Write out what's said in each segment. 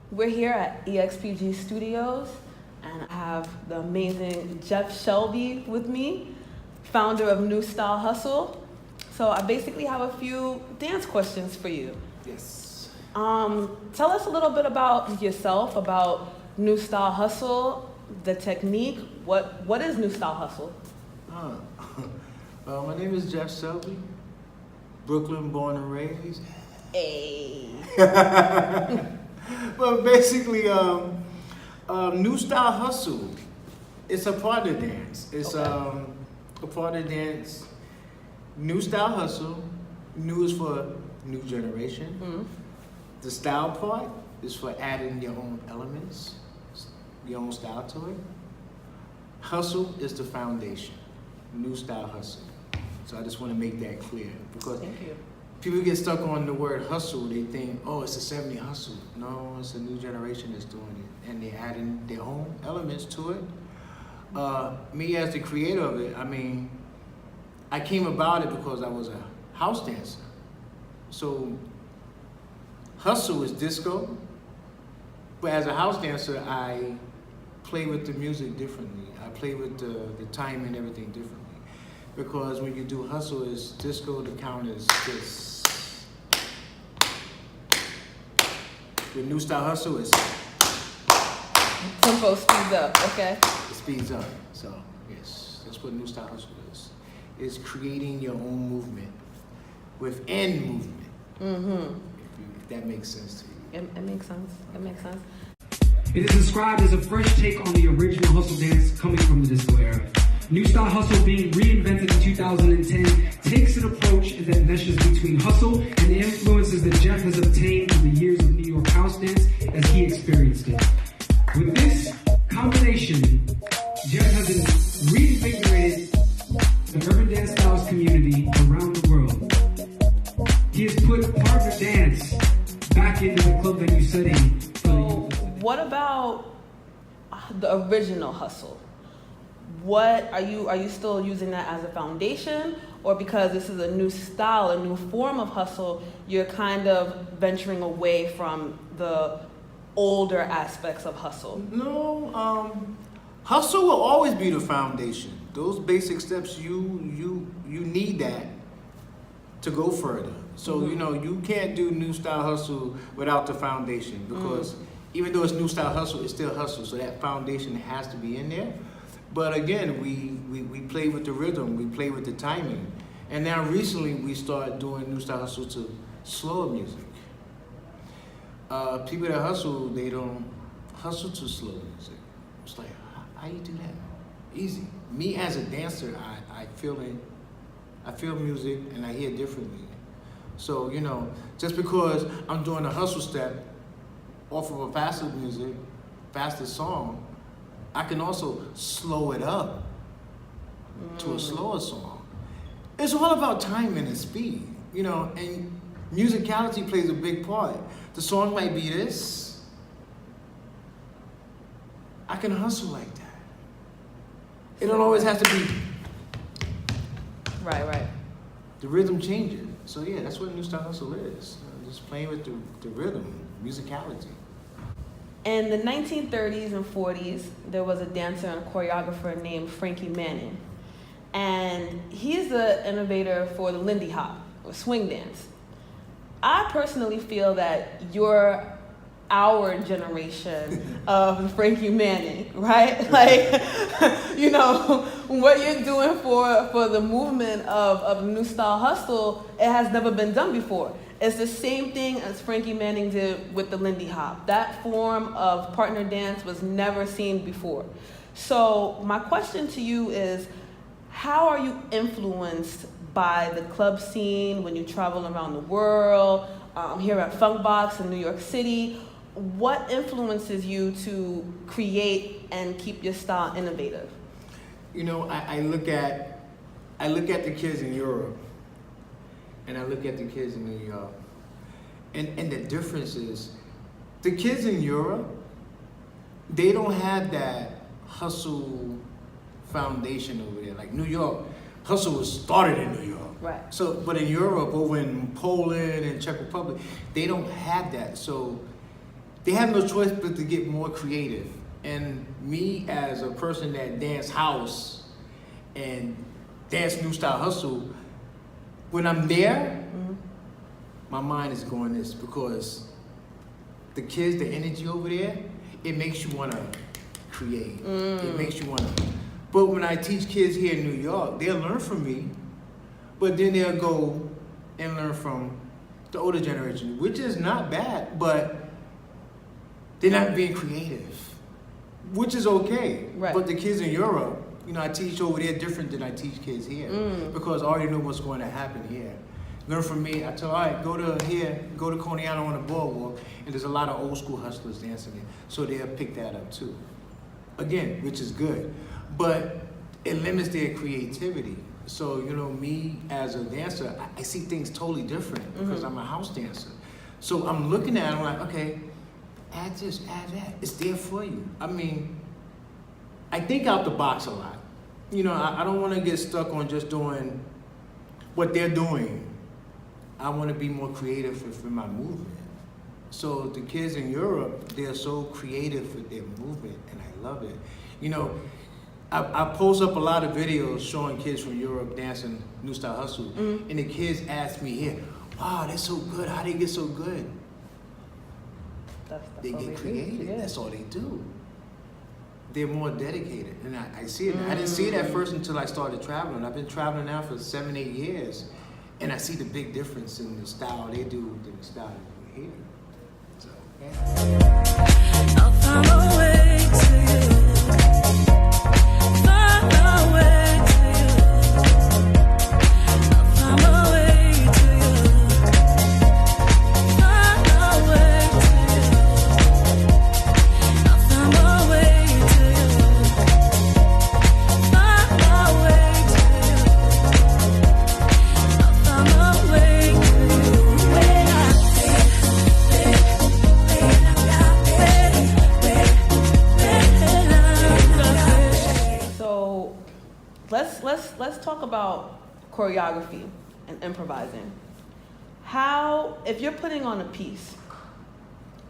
We're here at EXPG Studios, and I have the amazing Jeff Selby with me, founder of New Style Hustle. So I basically have a few dance questions for you. Yes. Tell us a little bit about yourself, about New Style Hustle, the technique. What is New Style Hustle? My name is Jeff Selby, Brooklyn born and raised. Hey. Well, basically, New Style Hustle, it's a part of dance. It's Okay. a part of dance. New Style Hustle, new is for new generation. Mm-hmm. The style part is for adding your own elements, your own style to it. Hustle is the foundation. New Style Hustle. So I just want to make that clear because Thank you. people get stuck on the word hustle. They think, oh, it's a 70 hustle. No, it's a new generation that's doing it. And they're adding their own elements to it. Me as the creator of it, I came about it because I was a house dancer. So hustle is disco. But as a house dancer, I play with the music differently. I play with the time and everything differently. Because when you do hustle, is disco, the count is this. With New Style Hustle, Tempo speeds up, okay? it speeds up. So, yes, that's what New Style Hustle is. It's creating your own movement within movement. Mm-hmm. If that makes sense to you. It makes sense. It makes sense. It is described as a fresh take on the original hustle dance coming from the disco era. New Style Hustle, being reinvented in 2010, takes an approach that meshes between hustle and the influences that Jeff has obtained from the years of New York house dance as he experienced it. With this combination, Jeff has reinvigorated the urban dance styles community around the world. He has put partner dance back into the club venue setting. So, what about the original hustle? What are you still using that as a foundation, or because this is a new style, a new form of hustle, you're kind of venturing away from the older aspects of hustle? No, hustle will always be the foundation. Those basic steps, you need that to go further. So, you can't do New Style Hustle without the foundation because even though it's New Style Hustle, it's still hustle. So that foundation has to be in there. But again, we play with the rhythm, we play with the timing. And now recently we started doing New Style Hustle to slower music. People that hustle, they don't hustle to slow music. It's like, how you do that? Easy. Me as a dancer, I feel music and I hear differently. So, just because I'm doing a hustle step off of a faster music, faster song, I can also slow it up to a slower song. It's all about timing and speed, and musicality plays a big part. The song might be this. I can hustle like that. It don't always have to be. Right. The rhythm changes. So yeah, that's what New Style Hustle is. Just playing with the rhythm, musicality. In the 1930s and 40s, there was a dancer and choreographer named Frankie Manning. And he's the innovator for the Lindy Hop, or swing dance. I personally feel that you're our generation of Frankie Manning, right? Like, what you're doing for the movement of New Style Hustle, it has never been done before. It's the same thing as Frankie Manning did with the Lindy Hop. That form of partner dance was never seen before. So my question to you is, how are you influenced by the club scene when you travel around the world, here at Funkbox in New York City? What influences you to create and keep your style innovative? I look at the kids in Europe and I look at the kids in New York. And the difference is the kids in Europe, they don't have that hustle foundation over there. Like New York, hustle was started in New York. Right. So, but in Europe, over in Poland and Czech Republic, they don't have that. So they have no choice but to get more creative. And me as a person that dance house and dance New Style Hustle, when I'm there, my mind is going this, because the kids, the energy over there, it makes you want to create. It makes you want to. But when I teach kids here in New York, they'll learn from me, but then they'll go and learn from the older generation, which is not bad, but they're not being creative, which is okay. Right. But the kids in Europe, you know, I teach over there different than I teach kids here, because I already know what's going to happen here. Learn from me. I tell, all right, go to here, go to Coney Island on the boardwalk, and there's a lot of old school hustlers dancing there, so they'll pick that up too. Again, which is good, but it limits their creativity. So, you know, me as a dancer, I see things totally different because I'm a house dancer. So I'm looking at it, I'm like, okay, add this, add that. It's there for you. I mean, I think out the box a lot. You know, I don't want to get stuck on just doing what they're doing. I want to be more creative for my movement. So the kids in Europe, they're so creative with their movement, and I love it. You know, I post up a lot of videos showing kids from Europe dancing New Style Hustle, and the kids ask me here, wow, they're so good. How do they get so good? They get creative. Yeah. That's all they do. They're more dedicated, and I see it. I didn't see it at first until I started traveling. I've been traveling now for 7-8 years, and I see the big difference in the style they do than the style we here. So, yeah. I'll find a way to you. Find a way to you. I'll find a way to you. Find a way to you. I'll find a way to you. Find a way to you. I'll find a way to you. So let's talk about choreography and improvising. How, if you're putting on a piece,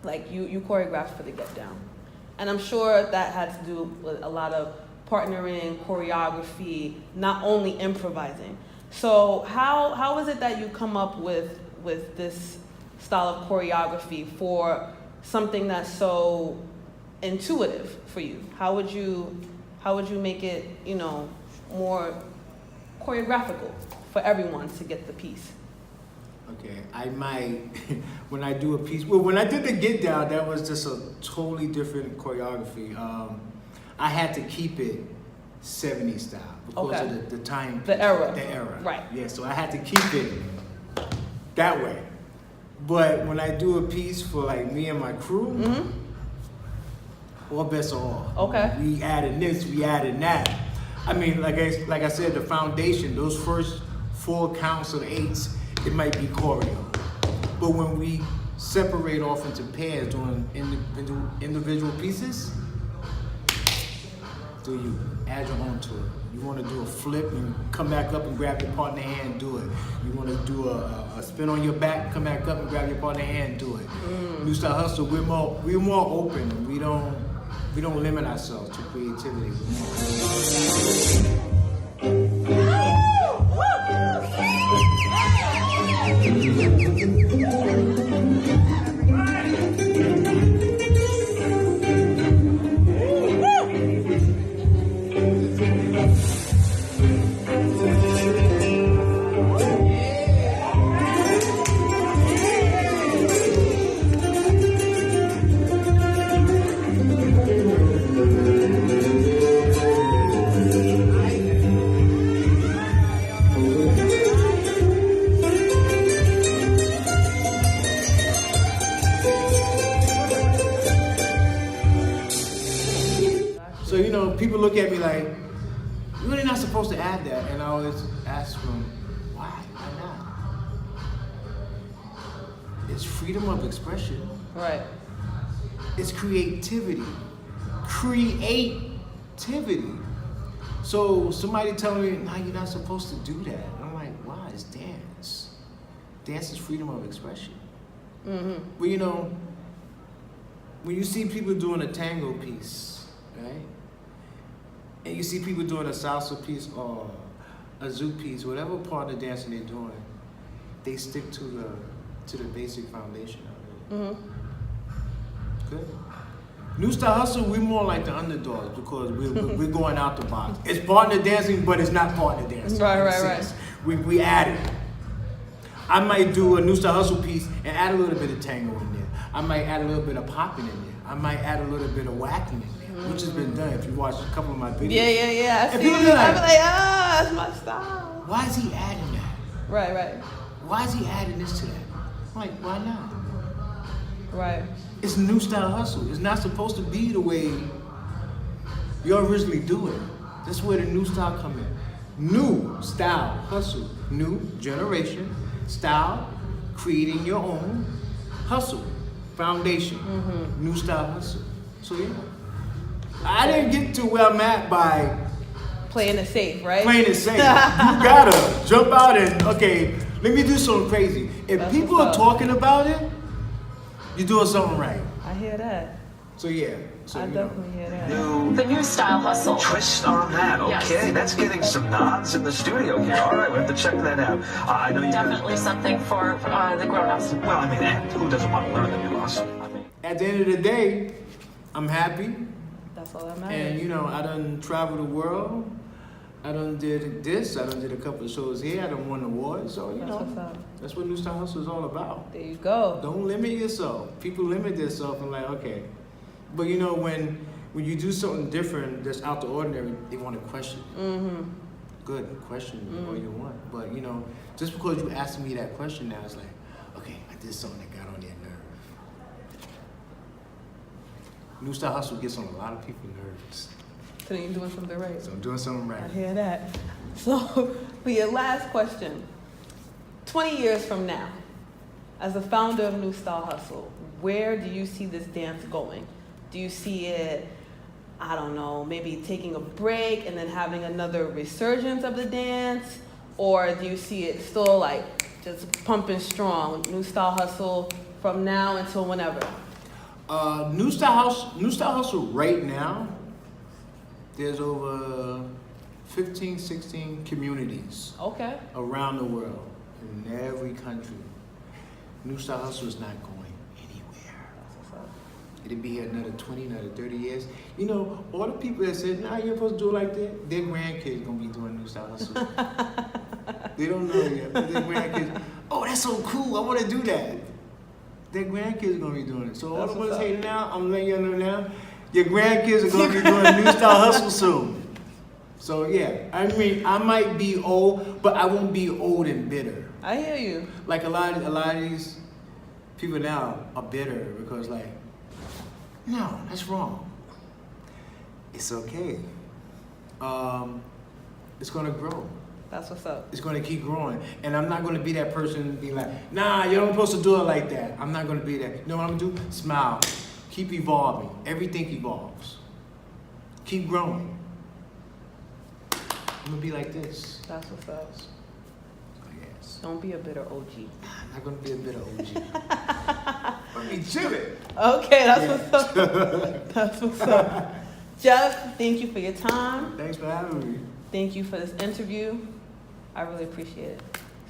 like you choreograph for the Get Down, and I'm sure that had to do with a lot of partnering, choreography, not only improvising. So how is it that you come up with this style of choreography for something that's so intuitive for you? How would you make it, you know, more choreographical for everyone to get the piece? Okay, I might, when I do a piece, well, when I did the Get Down, that was just a totally different choreography. I had to keep it 70s style because of the time. The era. The era. Right. Yeah, so I had to keep it that way. But when I do a piece for like me and my crew, all bets are off. Okay. We added this, we added that. I mean, like I said, the foundation, those first 4 counts of 8s, it might be choreo. But when we separate off into pairs doing individual pieces, do you add your own to it. You want to do a flip and come back up and grab your partner hand, do it. You want to do a spin on your back, come back up and grab your partner hand, do it. New Style Hustle, we're more open. We don't limit ourselves to creativity. So, you know, people look at me like, you're really not supposed to add that. And I always ask them, why? Why not? It's freedom of expression. Right. It's creativity. Creativity. So somebody telling me, nah, you're not supposed to do that. And I'm like, why? It's dance. Dance is freedom of expression. Well, you know, when you see people doing a tango piece, right? And you see people doing a salsa piece or a zouk piece, whatever part of the dancing they're doing, they stick to the basic foundation of it. Good. New Style Hustle, we're more like the underdogs because we're going out the box. It's partner dancing, but it's not partner dancing. Right. We add it. I might do a New Style Hustle piece and add a little bit of tango in there. I might add a little bit of popping in there. I might add a little bit of whacking in there, which has been done if you watch a couple of my videos. Yeah. And I see people it. be like, I'm like, that's my style. why is he adding that? Right. Why is he adding this to that? I'm like, why not? Right. It's New Style Hustle. It's not supposed to be the way you originally do it. That's where the new style come in. New Style Hustle. New generation. Style. Creating your own. Hustle. Foundation. New Style Hustle. So yeah. I didn't get to where I'm at by Playing it safe, right? playing it safe. You gotta jump out and, okay, let me do something crazy. If That's people what's are up. talking about it, you're doing something right. I hear that. So yeah. So, I you know. definitely hear that. The new Style Hustle. Twist on that, okay? Yes. That's getting some nods in the studio here. All right, we have to check that out. I know you Definitely something for the grown-ups. Well, I mean, and who doesn't want to learn the new hustle? I mean, At the end of the day, I'm happy. That's all that matters. And you know, I done traveled the world. I done did this. I done did a couple of shows here. I done won awards. So you That's know, what's up. that's what New Style Hustle is all about. There you go. Don't limit yourself. People limit themselves and like, okay. But you know, when you do something different that's out the ordinary, they want to question it. Good, question me all you want. But you know, just because you asked me that question now, it's like, okay, I did something that got on their nerve. New Style Hustle gets on a lot of people's nerves. So you're doing something right. So I'm doing something right. I hear that. So, for your last question, 20 years from now, as a founder of New Style Hustle, where do you see this dance going? Do you see it, I don't know, maybe taking a break and then having another resurgence of the dance? Or do you see it still like just pumping strong, New Style Hustle from now until whenever? New Style Hustle right now, there's over 15, 16 communities Okay. around the world, in every country. New Style Hustle is not going anywhere. That's what's up. It'll be here another 20, another 30 years. You know, all the people that said, nah, you're supposed to do it like that, their grandkids gonna be doing New Style Hustle. They don't know yet, but their grandkids, oh, that's so cool, I wanna do that. Their grandkids are gonna be doing it. So all That's the what's ones up. hating now, I'm letting you know now, your grandkids are gonna be doing New Style Hustle soon. So yeah, I mean, I might be old, but I won't be old and bitter. I hear you. Like a lot of these people now are bitter because like, no, that's wrong. It's okay. It's gonna grow. That's what's up. It's gonna keep growing. And I'm not gonna be that person being like, nah, you're not supposed to do it like that. I'm not gonna be that. You know what I'm gonna do? Smile. Keep evolving. Everything evolves. Keep growing. I'm gonna be like this. That's what's up. So, yes. Don't be a bitter OG. I'm not gonna be a bit of OG. I'm gonna be chilling. Okay, that's what's up. That's what's up. Jeff, thank you for your time. Thanks for having me. Thank you for this interview. I really appreciate it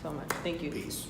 so much. Thank you. Peace.